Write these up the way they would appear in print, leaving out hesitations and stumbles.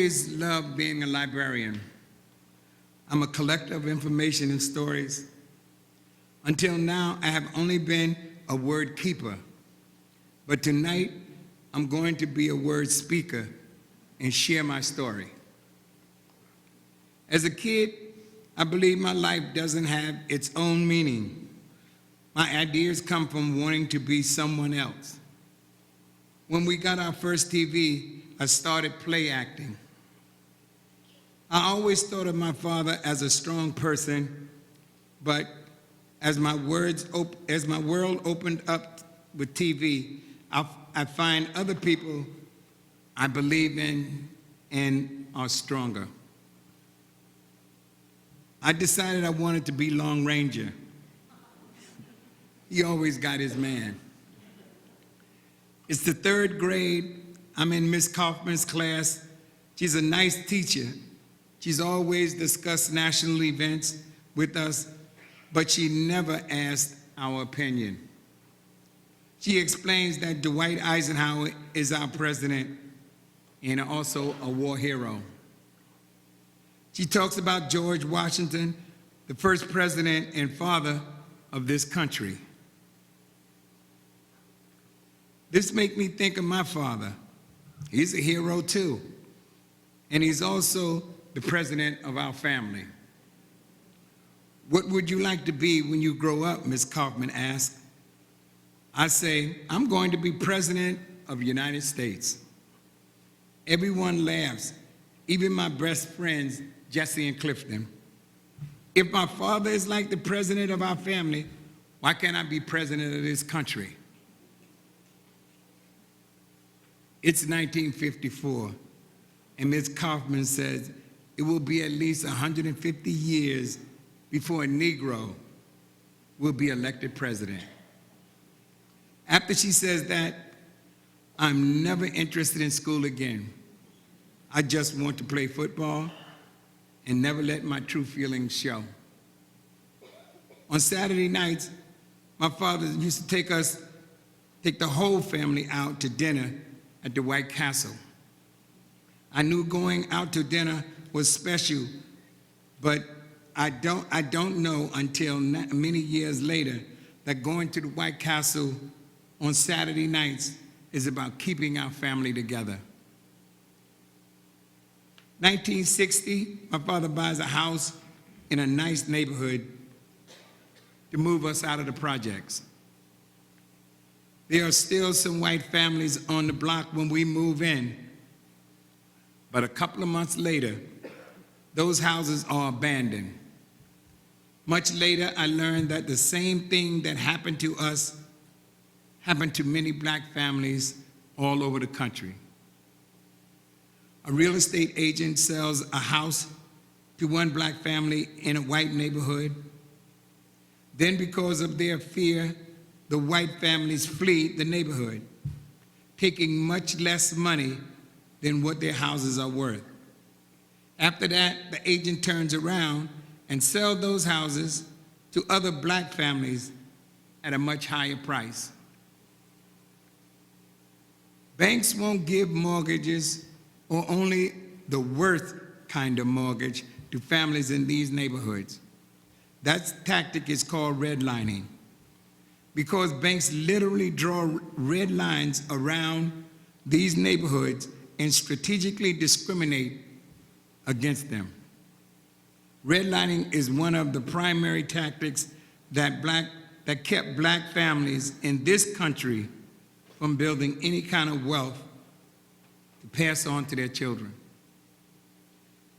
always loved being a librarian. I'm a collector of information and stories. Until now, I have only been a word keeper. But tonight, I'm going to be a word speaker and share my story. As a kid, I believe my life doesn't have its own meaning. My ideas come from wanting to be someone else. When we got our first TV, I started play acting. I always thought of my father as a strong person, but as my world opened up with TV, I find other people I believe in and are stronger. I decided I wanted to be Lone Ranger. He always got his man. It's the third grade. I'm in Miss Kaufman's class. She's a nice teacher. She's always discussed national events with us, but she never asked our opinion. She explains that Dwight Eisenhower is our president and also a war hero. She talks about George Washington, the first president and father of this country. This makes me think of my father. He's a hero too, and he's also the president of our family. What would you like to be when you grow up, Ms. Kaufman asked. I say, I'm going to be president of the United States. Everyone laughs, even my best friends, Jesse and Clifton. If my father is like the president of our family, why can't I be president of this country? It's 1954, and Ms. Kaufman says it will be at least 150 years before a Negro will be elected president. After she says that, I'm never interested in school again. I just want to play football and never let my true feelings show. On Saturday nights, my father used to take the whole family out to dinner at the White Castle. I knew going out to dinner was special, but I don't know until many years later that going to the White Castle on Saturday nights is about keeping our family together. 1960, my father buys a house in a nice neighborhood to move us out of the projects. There are still some white families on the block when we move in, but a couple of months later, those houses are abandoned. Much later, I learned that the same thing that happened to us happened to many black families all over the country. A real estate agent sells a house to one black family in a white neighborhood. Then, because of their fear, the white families flee the neighborhood, taking much less money than what their houses are worth. After that, the agent turns around and sells those houses to other black families at a much higher price. Banks won't give mortgages or only the worth kind of mortgage to families in these neighborhoods. That tactic is called redlining, because banks literally draw red lines around these neighborhoods and strategically discriminate against them. Redlining is one of the primary tactics that kept black families in this country from building any kind of wealth to pass on to their children.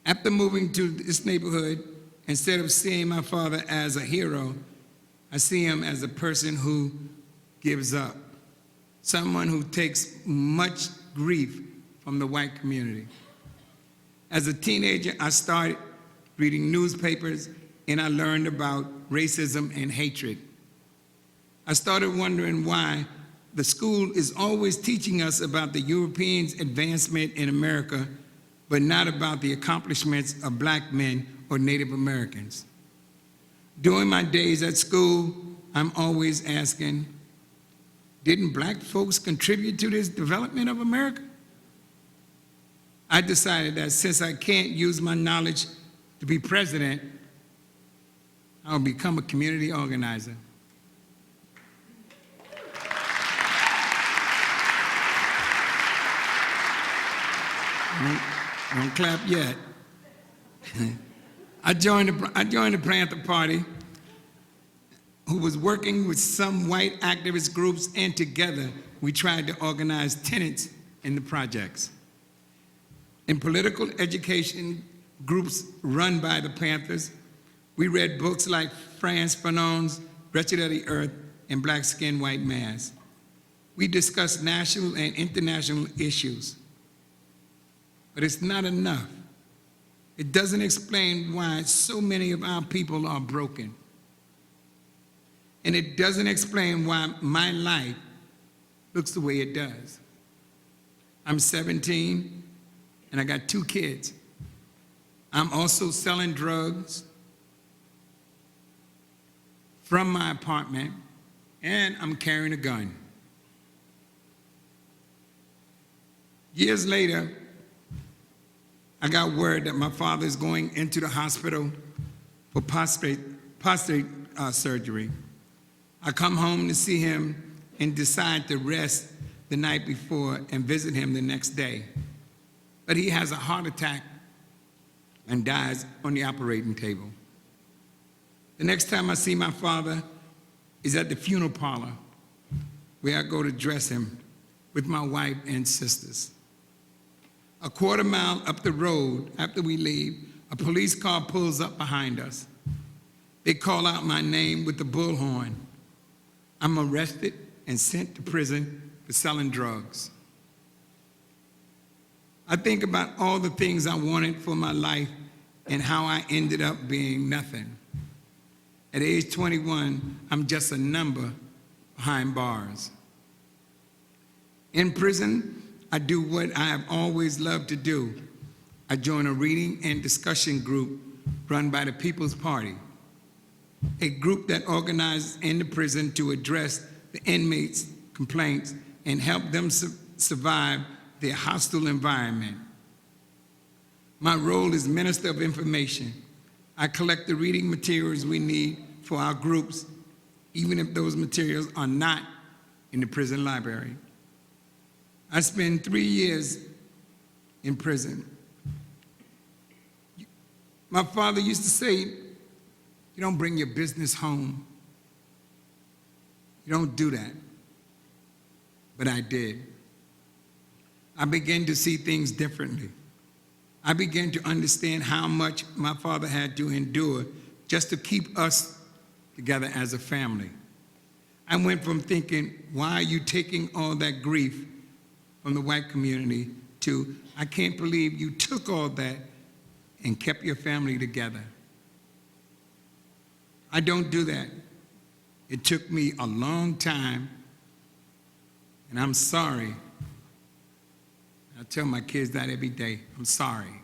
After moving to this neighborhood, instead of seeing my father as a hero, I see him as a person who gives up, someone who takes much grief from the white community. As a teenager, I started reading newspapers and I learned about racism and hatred. I started wondering why the school is always teaching us about the Europeans' advancement in America, but not about the accomplishments of black men or Native Americans. During my days at school, I'm always asking, didn't black folks contribute to this development of America? I decided that since I can't use my knowledge to be president, I'll become a community organizer. Don't clap yet. I joined the Panther Party, who was working with some white activist groups, and together we tried to organize tenants in the projects. In political education groups run by the Panthers, we read books like Frantz Fanon's Wretched of the Earth and Black Skin, White Mass. We discussed national and international issues. But it's not enough. It doesn't explain why so many of our people are broken. And it doesn't explain why my life looks the way it does. I'm 17, and I got 2 kids. I'm also selling drugs from my apartment, and I'm carrying a gun. Years later, I got word that my father is going into the hospital for prostate surgery. I come home to see him and decide to rest the night before and visit him the next day. But he has a heart attack and dies on the operating table. The next time I see my father is at the funeral parlor, where I go to dress him with my wife and sisters. A quarter mile up the road after we leave, a police car pulls up behind us. They call out my name with the bullhorn. I'm arrested and sent to prison for selling drugs. I think about all the things I wanted for my life and how I ended up being nothing. At age 21, I'm just a number behind bars. In prison, I do what I have always loved to do. I join a reading and discussion group run by the People's Party, a group that organizes in the prison to address the inmates' complaints and help them survive their hostile environment. My role is Minister of Information. I collect the reading materials we need for our groups, even if those materials are not in the prison library. I spent 3 years in prison. My father used to say, you don't bring your business home. You don't do that. But I did. I began to see things differently. I began to understand how much my father had to endure just to keep us together as a family. I went from thinking, why are you taking all that grief from the white community, to, I can't believe you took all that and kept your family together. I don't do that. It took me a long time, and I'm sorry. I tell my kids that every day, I'm sorry.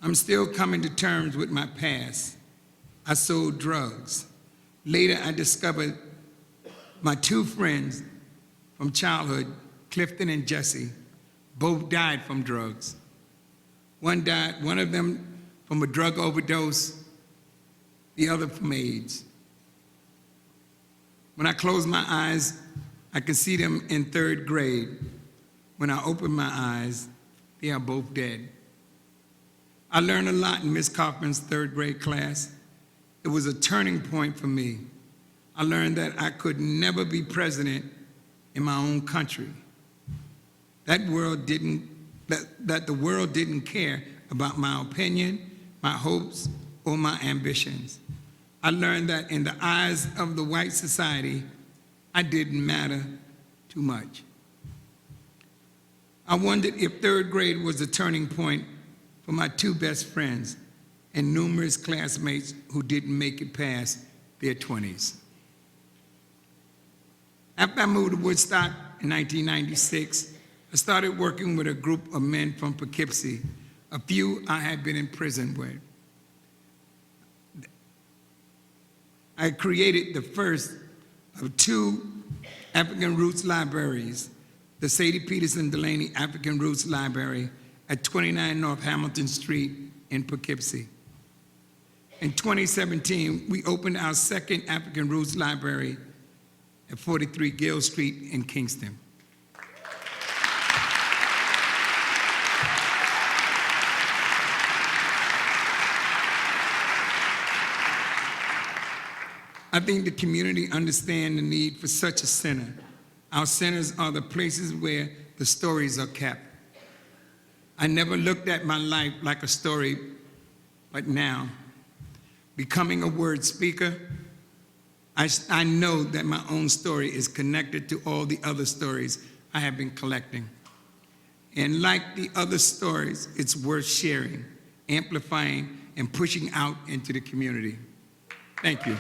I'm still coming to terms with my past. I sold drugs. Later, I discovered my 2 friends from childhood, Clifton and Jesse, both died from drugs. One of them from a drug overdose, the other from AIDS. When I close my eyes, I can see them in 3rd grade. When I open my eyes, they are both dead. I learned a lot in Miss Kaufman's 3rd grade class. It was a turning point for me. I learned that I could never be president in my own country. That the world didn't care about my opinion, my hopes, or my ambitions. I learned that in the eyes of the white society, I didn't matter too much. I wondered if 3rd grade was a turning point for my 2 best friends and numerous classmates who didn't make it past their 20s. After I moved to Woodstock in 1996, I started working with a group of men from Poughkeepsie, a few I had been in prison with. I created the first of 2 African Roots libraries the Sadie Peterson Delaney African Roots Library at 29 North Hamilton Street in Poughkeepsie. In 2017, we opened our second African Roots Library at 43 Gill Street in Kingston. I think the community understands the need for such a center. Our centers are the places where the stories are kept. I never looked at my life like a story, but now, becoming a word speaker, I know that my own story is connected to all the other stories I have been collecting. And like the other stories, it's worth sharing, amplifying, and pushing out into the community. Thank you.